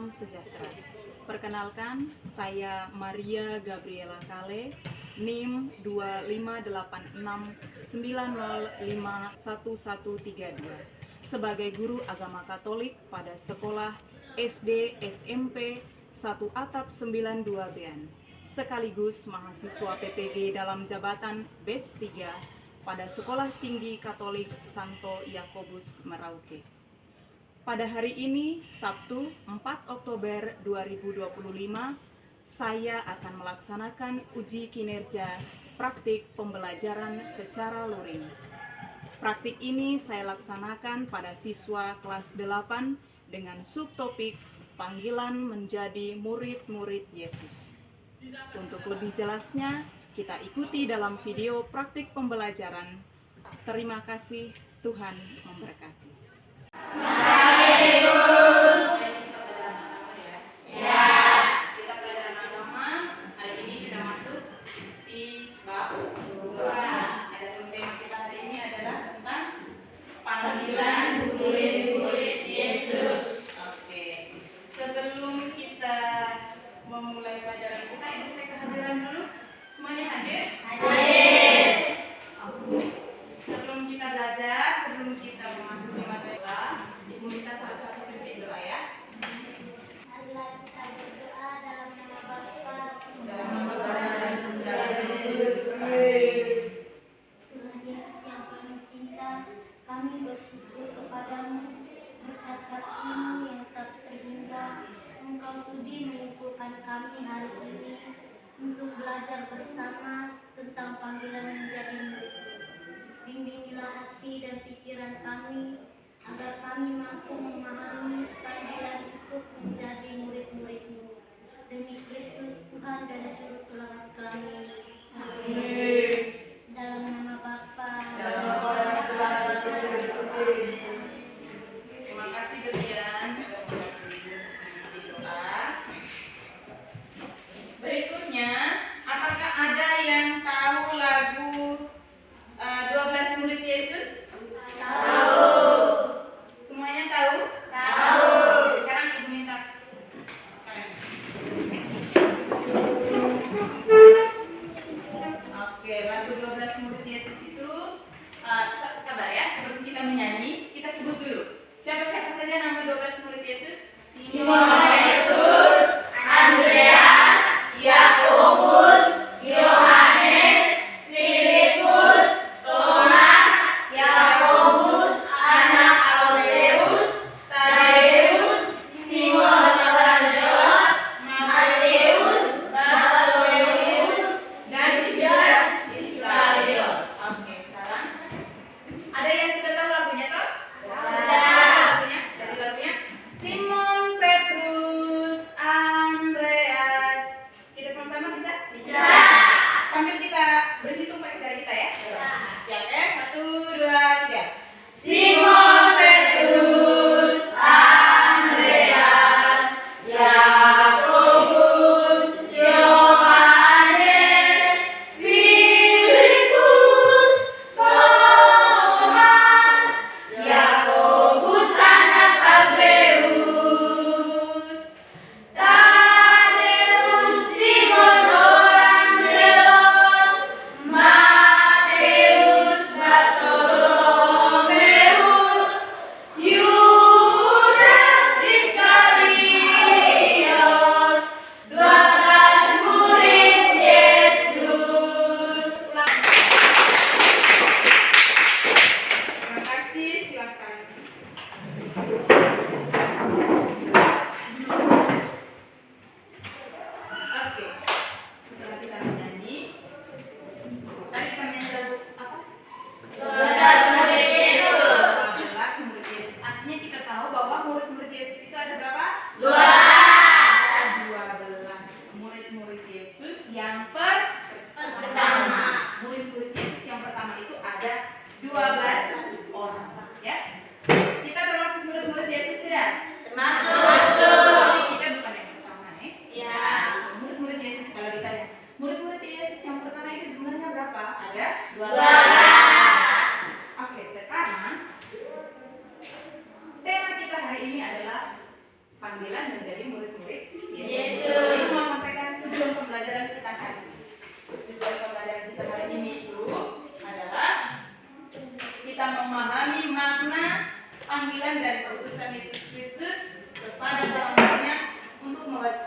Salam sejahtera. Perkenalkan, saya Maria Gabriela Kale, NIM 258690511132, sebagai guru agama Katolik pada sekolah SD SMP 1 Atap 92 Bean, sekaligus mahasiswa PPG dalam jabatan Batch 3 pada Sekolah Tinggi Katolik Santo Yakobus Merauke. Pada hari ini, Sabtu 4 Oktober 2025, saya akan melaksanakan uji kinerja praktik pembelajaran secara luring. Praktik ini saya laksanakan pada siswa kelas 8 dengan subtopik panggilan menjadi murid-murid Yesus. Untuk lebih jelasnya, kita ikuti dalam video praktik pembelajaran. Terima kasih, Tuhan memberkati. Kita pelajaran agama. Hari ini kita masuk di bab 2. Adapun tema kita hari ini adalah tentang panggilan murid-murid Yesus. Oke. Sebelum kita memulai pelajaran kita, Ibu cek kehadiran dulu. Semuanya hadir? Hadir. Oke. Sebelum kita belajar, sebelum kita memasuki materi, Ibu minta salah satu pimpin doa ya. Marilah kita berdoa dalam nama Bapa, Dalam nama Bapa dan Putra dan Roh Kudus. Tuhan Yesus yang penuh cinta, kami bersyukur kepadamu berkat kasih-Mu yang tak terhingga. Engkau sudi mengumpulkan kami hari ini untuk belajar bersama tentang panggilan menjadi murid. Bimbingilah hati dan pikiran kami agar kami mampu memahami panggilan untuk menjadi murid-murid-Mu. Demi Kristus Tuhan dan Juru Selamat kami. Amin. Dalam nama Bapa, Dalam nama Bapa dan Putra dan Roh Kudus. Terima kasih Demian sudah membantu di doa. Berikutnya, apakah ada yang tahu lagu 12 Murid Yesus? Tahu. Semuanya tahu? Tahu. Sekarang Ibu minta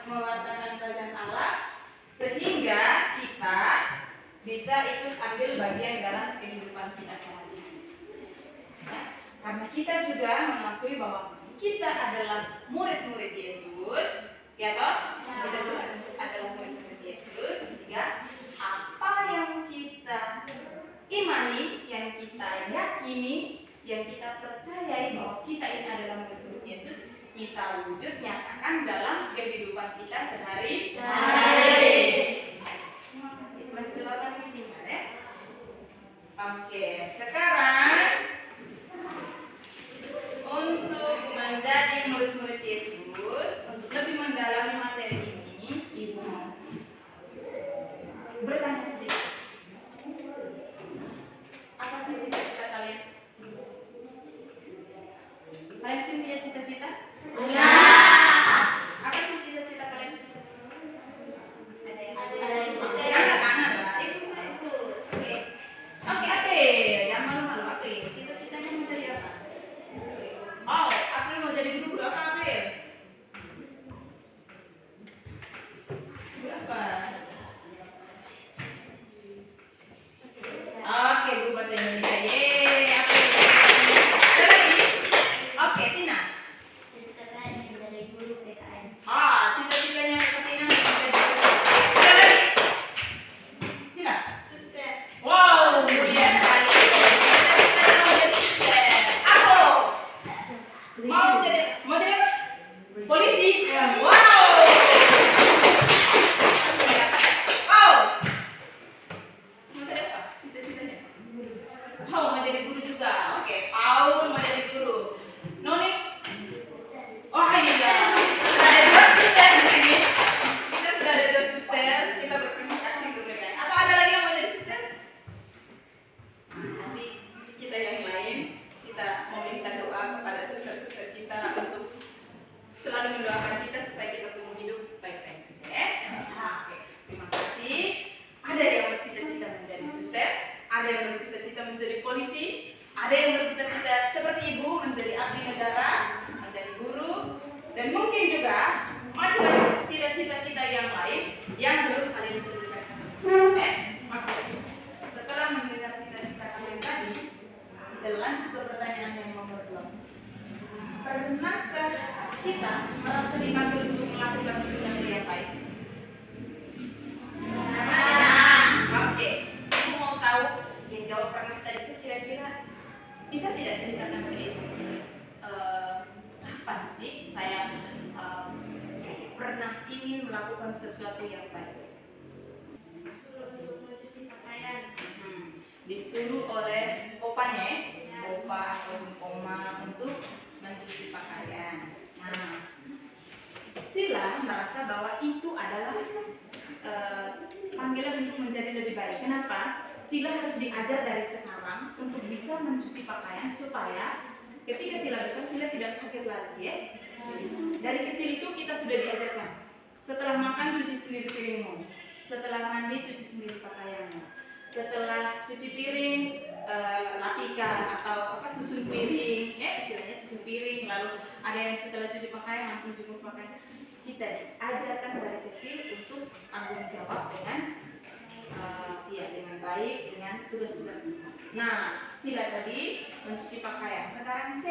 mewartakan kerajaan Allah, sehingga kita bisa ikut ambil bagian dalam kehidupan kita sehari-hari. Ya, karena kita juga mengakui bahwa kita adalah murid-murid Yesus, ya toh? Kita juga adalah murid-murid Yesus, sehingga apa yang kita imani, yang kita yakini, yang kita percayai bahwa kita ini adalah murid-murid Yesus, kita wujud nyatakan dalam kehidupan kita sehari-hari. Terima kasih. Kelas 8 ini pintar ya. Oke, sekarang untuk menjadi murid-murid Yesus, untuk lebih mendalami materi ini, Ibu mau bertanya sedikit. Apa sih cita-cita kalian? Kalian sih punya cita-cita? Ya. Apa sih cita-cita kalian? Ada suster. Angkat tangan lah. Ibu sama ibu. Oke. Oke, April. Yang malu-malu April. Cita-citanya mau jadi apa? Oh, April mau jadi guru apa April? Guru apa? Oke, guru bahasa Indonesia. Yeay, April. Ada lagi? Oke, Tina. Cita-cita ingin menjadi guru PKN. Cita-citanya Kak Tina menjadi guru. Ada lagi? Sila. Suster. Wow, mulia sekali. Cita-citanya mau jadi suster. Aku mau jadi apa? Polisi. Wow. Wow. Mau jadi apa? Cita-citanya? Oh, mau jadi guru juga. Oke, Paul mau jadi guru. Noni? Oh iya. Ada dua suster di sini. Kita sudah ada dua suster. Kita berterima kasih untuk mereka. Atau ada lagi yang mau jadi suster? Nanti kita yang lain kita meminta doa kepada suster-suster kita untuk selalu mendoakan kita supaya kita punya hidup baik-baik saja. Oke, terima kasih. Ada yang bercita-cita menjadi suster, ada yang bercita-cita menjadi polisi, ada yang bercita-cita seperti ibu menjadi abdi negara, menjadi guru, dan mungkin juga masih banyak cita-cita kita yang lain yang belum kalian sebutkan sampai Oke, setelah mendengar cita-cita kalian tadi, kita lanjut ke pertanyaan yang nomor 2. Pernahkah kita merasa dipanggil untuk melakukan sesuatu yang baik? Oke, aku mau tahu yang jawab pernah tadi itu kira-kira bisa tidak ceritakan ke ibu? Kapan sih saya pernah ingin melakukan sesuatu yang baik? Untuk mencuci pakaian. Disuruh oleh opanya, opa atau oma untuk mencuci pakaian. Nah, Sila merasa bahwa itu adalah panggilan untuk menjadi lebih baik. Kenapa? Sila harus diajar dari sekarang untuk bisa mencuci pakaian supaya ketika Sila besar, Sila tidak kaget lagi ya. Jadi, dari kecil itu kita sudah diajarkan. Setelah makan cuci sendiri piringmu. Setelah mandi cuci sendiri pakaianmu. Setelah cuci piring rapikan atau susun piring, ya istilahnya susun piring. Lalu ada yang setelah cuci pakaian langsung jemur pakaian. Kita diajarkan dari kecil untuk tanggung jawab dengan dengan baik dengan tugas-tugas kita. Nah, Sila tadi mencuci pakaian. Sekarang C.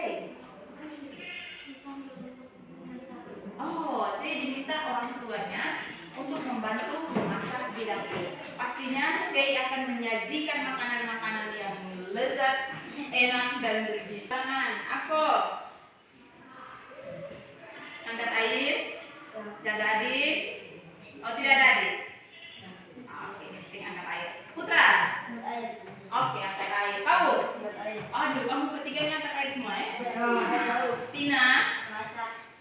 C diminta orang tuanya untuk membantu memasak di dapur. Pastinya C akan menyajikan makanan-makanan yang lezat, enak dan bergizi. Tangan, aku angkat air, jaga adik. Oh tidak ada adik. Oke, angkat air. Putra. Oke, angkat air. Kau? Aduh, kamu bertiganya angkat air semua ya? Tina.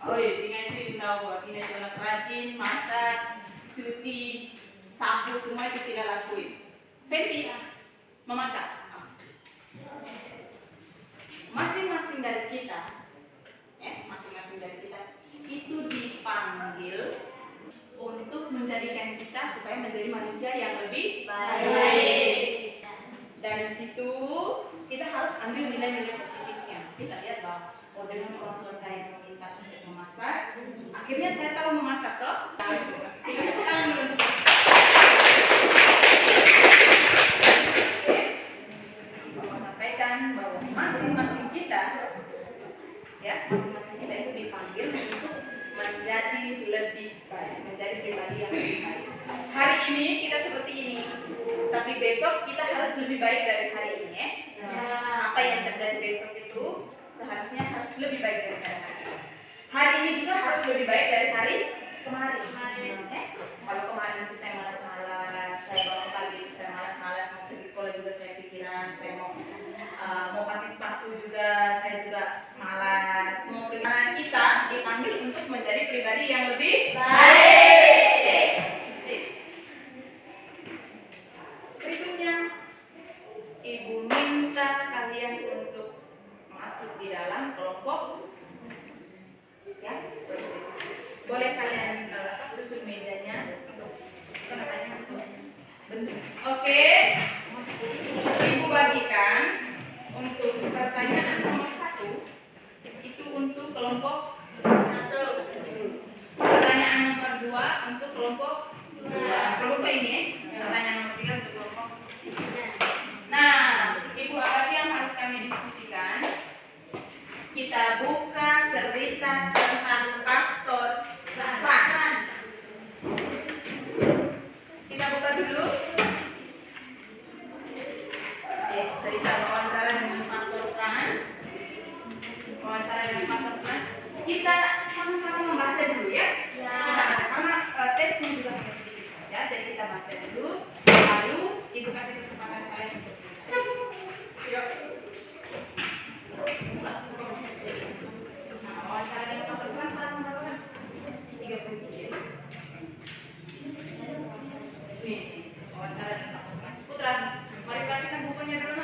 Oh iya, Tina itu tahu. Tina itu anak rajin, masak, cuci, sapu, semua itu tidak lakuin. Fenty, memasak. Masing-masing dari kita, masing-masing dari kita itu dipanggil untuk menjadikan kita supaya menjadi manusia yang lebih baik. Dari situ kita harus ambil nilai-nilai positifnya. Kita lihat bahwa Oh, dengan orang tua saya meminta untuk memasak, akhirnya saya tahu memasak toh. Tepuk tangan dulu. Ibu mau sampaikan bahwa masing-masing kita itu dipanggil untuk menjadi lebih baik, menjadi pribadi yang lebih baik. Hari ini kita seperti ini, tapi besok kita harus lebih baik dari hari ini ya. Apa yang terjadi besok itu seharusnya harus lebih baik dari hari ini. Hari ini juga harus lebih baik dari hari kemarin. Kalau kemarin itu saya malas-malas, saya bangun pagi itu saya malas-malas, mau pergi sekolah juga saya pikiran, saya mau pakai sepatu juga, saya juga malas, mau pergi. Karena kita dipanggil untuk menjadi pribadi yang lebih baik. Berikutnya, Ibu minta kalian untuk masuk di dalam kelompok ya, boleh kalian susun mejanya untuk untuk bentuk. Oke, Ibu bagikan untuk pertanyaan nomor 1 itu untuk kelompok 1. Pertanyaan nomor 2 untuk kelompok 2. Kelompok ini, pertanyaan nomor 3 untuk kelompok 3. Nah, Ibu apa sih yang harus kami diskusikan? Kita buka cerita tentang Pastor Frans. Kita buka dulu. Cerita wawancara dengan Pastor Frans. Wawancara dengan Pastor Frans. Kita sama-sama membaca dulu ya. Kita baca karena teksnya juga hanya sedikit saja, jadi kita baca dulu. Lalu Ibu kasih kesempatan kalian untuk baca. Yuk. Wawancara dengan Pastor Frans berapa? 33. Nih, wawancara dengan Pastor Frans. Putra, mari perhatikan bukunya dulu.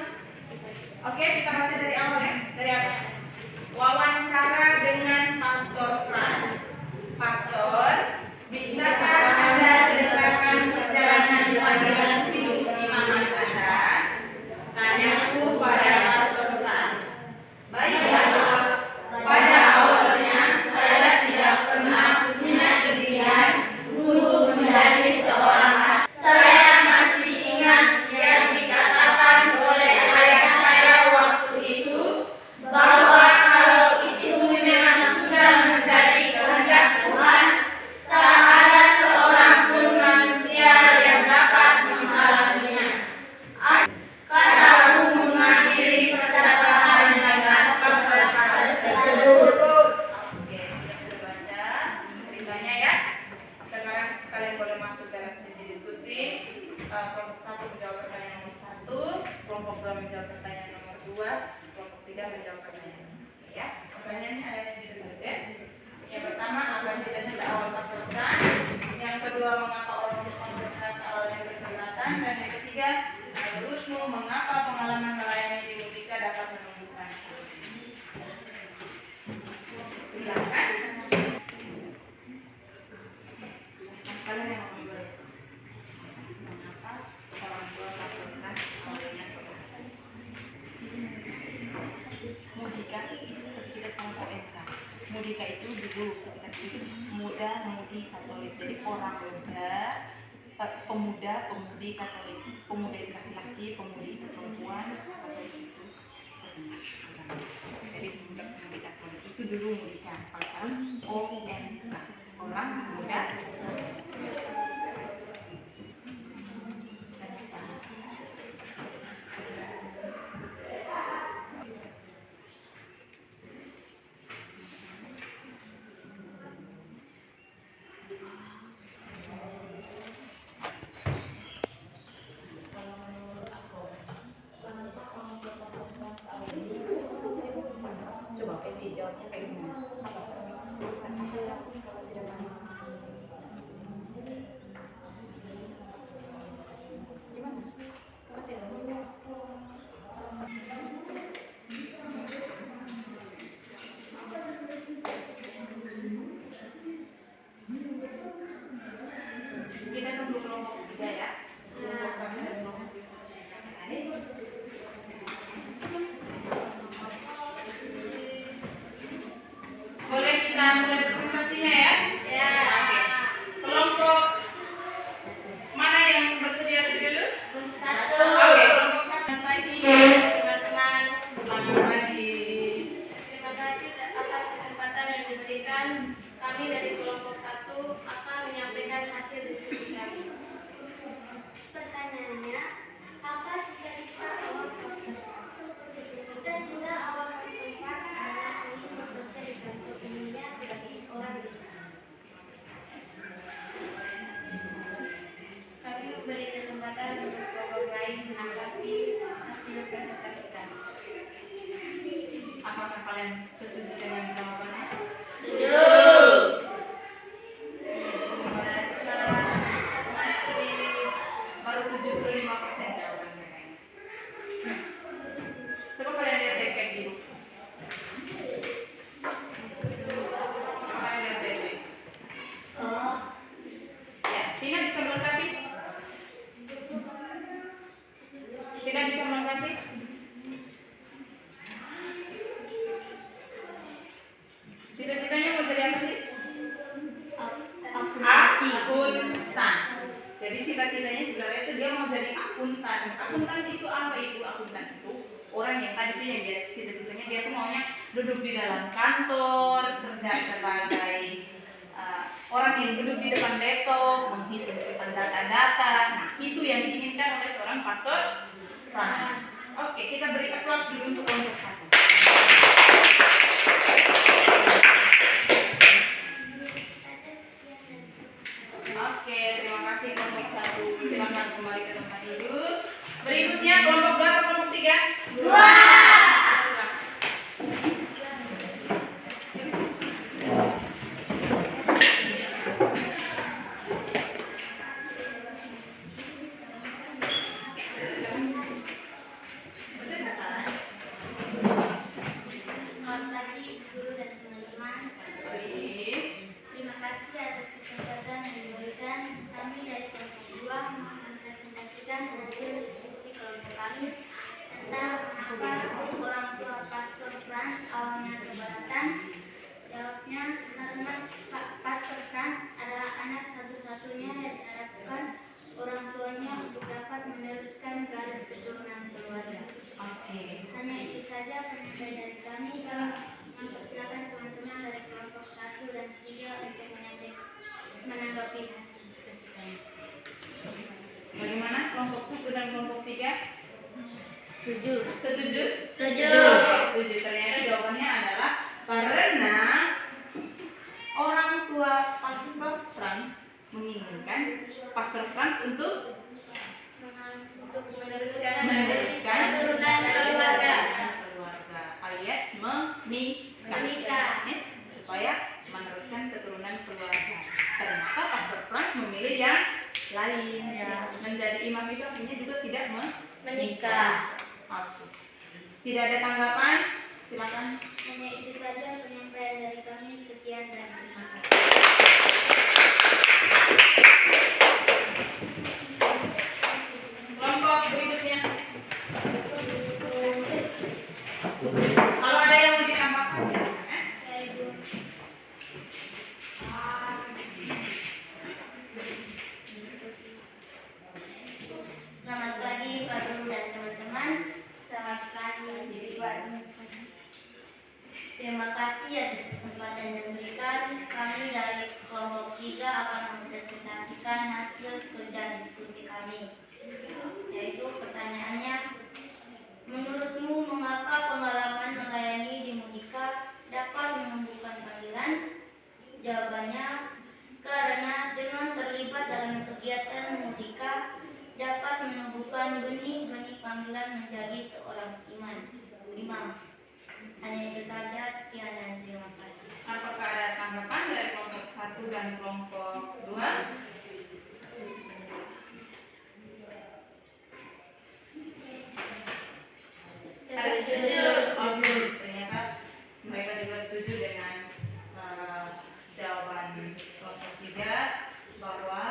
Oke, kita baca dari awal ya. Dari atas. Wawancara dengan Pastor Frans. Pastor, bisakah Anda ceritakan perjalanan panggilan hidup imaman Anda? Tanyaku pada Pastor Frans. Baiklah, pada awalnya saya tidak pernah punya impian untuk menjadi seorang pastor. Saya masih ingat yang dikatakan oleh ayah saya waktu itu, bahwa kalau itu memang sudah menjadi kehendak Tuhan, tak ada seorang pun manusia yang dapat menghalanginya. Kataku mengakhiri percakapan dengan Pastor Frans tersebut. Oke, kita sudah baca ceritanya ya. Sekarang kalian boleh masuk dalam sesi diskusi. Kelompok 1 menjawab pertanyaan nomor 1, kelompok 2 menjawab pertanyaan nomor 2, kelompok 3 menjawab pertanyaan ya. Pertanyaannya ada di depan ya. Yang pertama, apa cita-cita awal Pastor Frans? Yang kedua, mengapa orang tua Pastor Frans awalnya berkeberatan? Dan yang ketiga, menurutmu mengapa pengalaman melayani di Mudika dapat menumbuhkan? Silakan. Kalian yang mau mulai. Mengapa orang tua Pastor Frans awalnya berkeberatan? Mudika itu spesies kelompok MK. Mudika itu dulu itu muda-mudi Katolik. Jadi orang muda, pemuda, pemudi Katolik. Pemuda itu laki-laki, pemudi itu perempuan, Katolik itu perempuan. Jadi pemudi Katolik itu dulu Mudika. Pasal OMK, orang muda. Coba jawabnya kayak gimana? Kita nunggu kelompok 3 ya. Kelompok 1 dan kelompok 2 selesai. apakah kalian setuju dengan jawabannya? Setuju. Merasa masih baru 75% jawaban mereka ini. Coba kalian lihat baik-baik dulu. Coba kalian lihat baik-baik. Oh, Ya, Tina bisa melengkapi? Tina bisa melengkapi? Cita-citanya mau jadi apa sih? akuntansi. Akuntan. Jadi cita-citanya sebenarnya itu dia mau jadi akuntan. Akuntan itu apa itu? Akuntan itu orang yang tadi tuh yang dia cita-citanya dia tuh maunya duduk di dalam kantor, kerja sebagai orang yang duduk di depan laptop, menghitung data-data. Nah, itu yang diinginkan oleh seorang pastor Frans. Oke, kita beri aplaus dulu untuk kelompok 1. Oke, terima kasih kelompok 1. Silakan kembali ke tempat duduk. Berikutnya kelompok 2 atau kelompok 3? 2. Selamat pagi guru dan teman-teman. Terima kasih atas kesempatan yang diberikan. Kami dari kelompok 2 mempresentasikan hasil diskusi kelompok kami tentang mengapa orang tua Pastor Frans awalnya keberatan. Jawabnya, karena Pastor Frans adalah anak satu-satunya yang diharapkan orang tuanya untuk dapat meneruskan garis keturunan keluarga. Oke. Hanya itu saja penyampaian dari kami. Kami mempersilakan teman-teman dari kelompok 1 dan 3 untuk menanggapi hasil diskusi kami. Bagaimana kelompok 1 dan kelompok 3? Setuju. Setuju? Setuju. Oke, setuju. Ternyata jawabannya adalah karena orang tua Pastor Frans menginginkan Pastor Frans untuk Meneruskan keturunan keluarga. alias menikah. Supaya meneruskan keturunan keluarga. Ternyata Pastor Frans memilih yang lain. Menjadi imam itu artinya juga tidak menikah. Oke. Tidak ada tanggapan? Silakan. Hanya itu saja penyampaian dari kami. Sekian dan terima kasih. Kelompok berikutnya. Kalau ada yang mau ditambahkan silakan. Selamat pagi Pak Guru dan teman-teman. Selamat pagi Pak. Terima kasih atas kesempatan yang diberikan. Kami dari kelompok 3 akan mempresentasikan hasil kerja diskusi kami. Yaitu pertanyaannya, menurutmu mengapa pengalaman melayani di Monika dapat menumbuhkan panggilan? Jawabannya, karena dengan terlibat dalam kegiatan Monika dapat menumbuhkan benih-benih panggilan menjadi seorang imam. Hanya itu saja, sekian dan terima kasih. Apakah ada tanggapan dari kelompok 1 dan kelompok 2? Setuju. Oh, setuju. Ternyata mereka juga setuju dengan jawaban kelompok 3 bahwa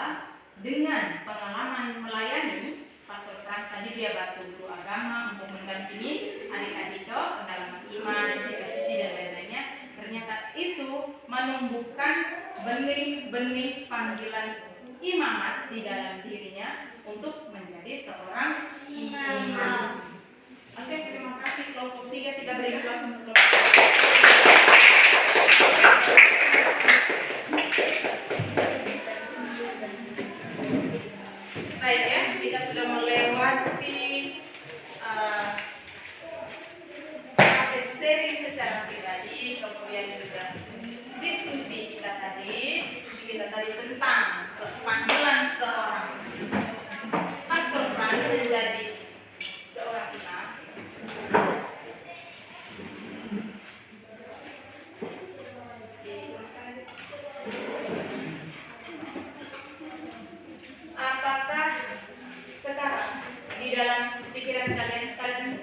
dengan pengalaman melayani Pastor Frans tadi dia bantu guru agama untuk mendampingi adik-adik pendalaman iman, etika suci dan lain-lainnya. Ternyata itu menumbuhkan benih-benih panggilan imamat di dalam dirinya untuk menjadi seorang imam. Oke, terima kasih kelompok 3. Kita beri aplaus untuk kelompok 3. Baik ya, kita sudah melewati seri secara pribadi, kemudian juga diskusi kita tadi tentang panggilan seorang Pastor Frans menjadi seorang imam. giliran kalian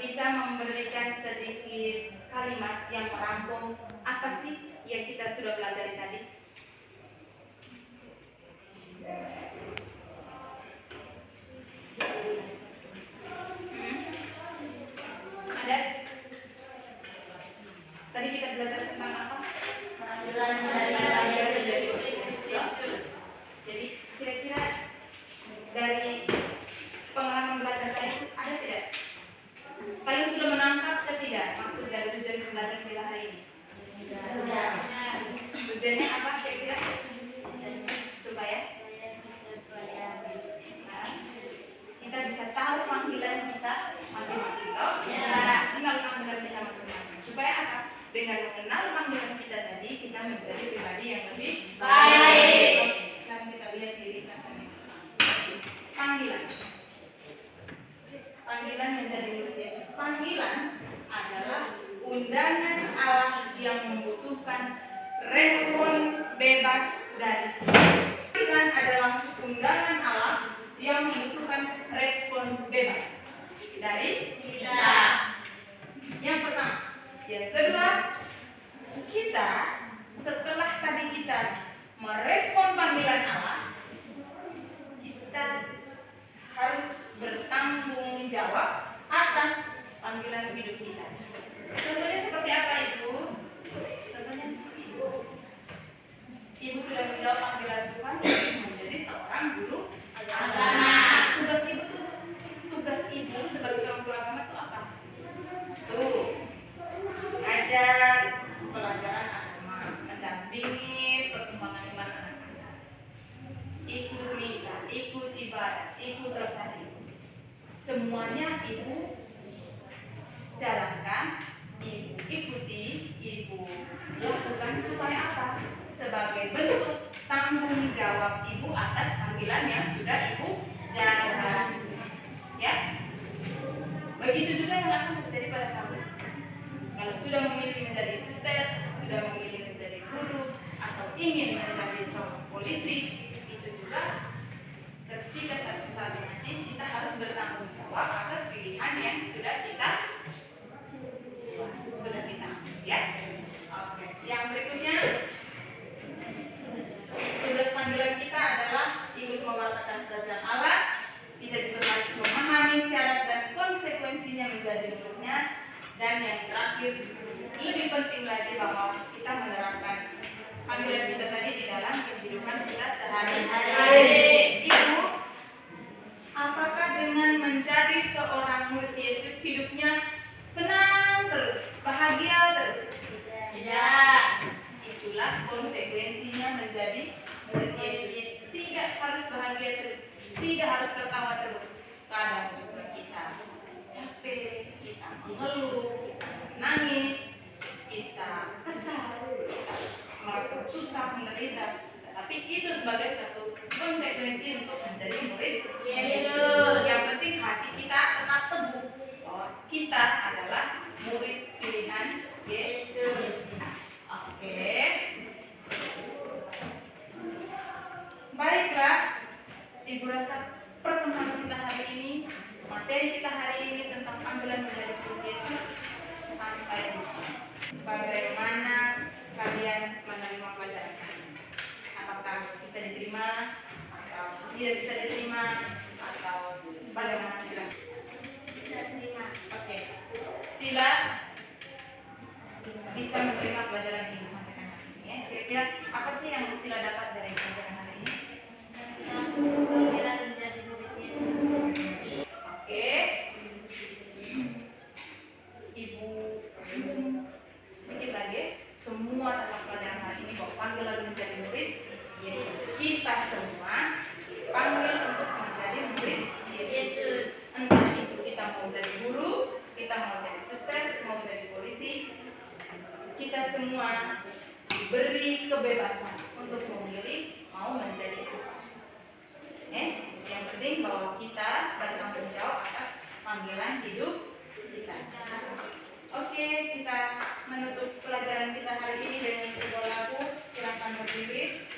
bisa memberikan sedikit kalimat yang merangkum apa sih yang kita sudah pelajari tadi. Ada? Tadi kita belajar tentang apa? Jadi kira-kira dari pengalaman belajar tadi ada tidak? Kalian sudah menangkap atau tidak maksud dari tujuan pembelajaran kita hari ini? Tujuannya apa kira-kira? Supaya kita bisa tahu panggilan kita masing-masing. Kenal panggilan kita masing-masing. Supaya apa? Dengan mengenal panggilan kita tadi, kita menjadi pribadi yang lebih baik. Oke, sekarang kita lihat diri kasarnya. Panggilan. Panggilan menjadi murid Yesus. Panggilan adalah undangan Allah yang membutuhkan respon bebas dari kita. Panggilan adalah undangan Allah yang membutuhkan respon bebas dari kita. Yang pertama. Yang kedua, kita setelah tadi kita merespon panggilan Allah, kita harus bertanggung jawab atas panggilan hidup kita. Contohnya seperti apa, Ibu? Contohnya seperti Ibu. Ibu sudah menjawab panggilan Tuhan menjadi seorang guru agama. Tugas Ibu sebagai seorang guru agama itu apa? Tuh, mengajar pelajaran agama, mendampingi perkembangan iman anak-anak, ikut misa, ikut ibadat, ikut rosari. Semuanya Ibu jalankan, Ibu ikuti, Ibu lakukan supaya apa? Sebagai bentuk tanggung jawab Ibu atas panggilan yang sudah Ibu jalankan. Ya, begitu juga yang akan terjadi pada kamu. Kalau sudah memilih menjadi suster, sudah memilih menjadi guru, atau ingin menjadi seorang polisi, itu juga ketika saat nanti kita harus bertanggung jawab atas pilihan yang sudah kita ya. Oke. Yang berikutnya, tugas panggilan kita adalah ikut mewartakan kerajaan Allah. Kita juga harus memahami syarat dan konsekuensinya menjadi muridnya. Dan yang terakhir, lebih penting lagi bahwa kita menerapkan panggilan kita tadi di dalam kehidupan kita sehari-hari. Ibu, apakah dengan menjadi seorang murid Yesus hidupnya senang terus, bahagia terus? Tidak. Itulah konsekuensinya menjadi murid Yesus. Tidak harus bahagia terus, tidak harus tertawa terus. Kadang juga kita capek, kita mengeluh, kita menangis, kita kesal, kita merasa susah, menderita. Tetapi itu sebagai satu konsekuensi untuk menjadi murid Yesus. Yang penting hati kita tetap teguh bahwa kita adalah murid pilihan Yesus. Oke. Baiklah, Ibu rasa pertemuan kita hari ini, materi kita hari ini tentang panggilan menjadi murid Yesus sampai di sini. Bagaimana kalian menerima pelajaran ini? Apakah bisa diterima atau tidak bisa diterima atau bagaimana? Silakan. Bisa diterima. Oke. Sila bisa menerima pelajaran yang disampaikan hari ini. Ya. Kira-kira apa sih yang Sila dapat dari pelajaran hari ini? Panggilan menjadi murid Yesus. Oke. Ibu sedikit lagi, semua tentang pelajaran hari ini bahwa panggilan menjadi murid Yesus. Kita semua dipanggil untuk menjadi murid Yesus. Entah itu kita mau jadi guru, kita mau jadi suster, mau jadi polisi, kita semua diberi kebebasan untuk memilih mau menjadi apa. Yang penting bahwa kita bertanggung jawab atas panggilan hidup kita. Oke, kita menutup pelajaran kita hari ini dengan sebuah lagu. Silakan berdiri.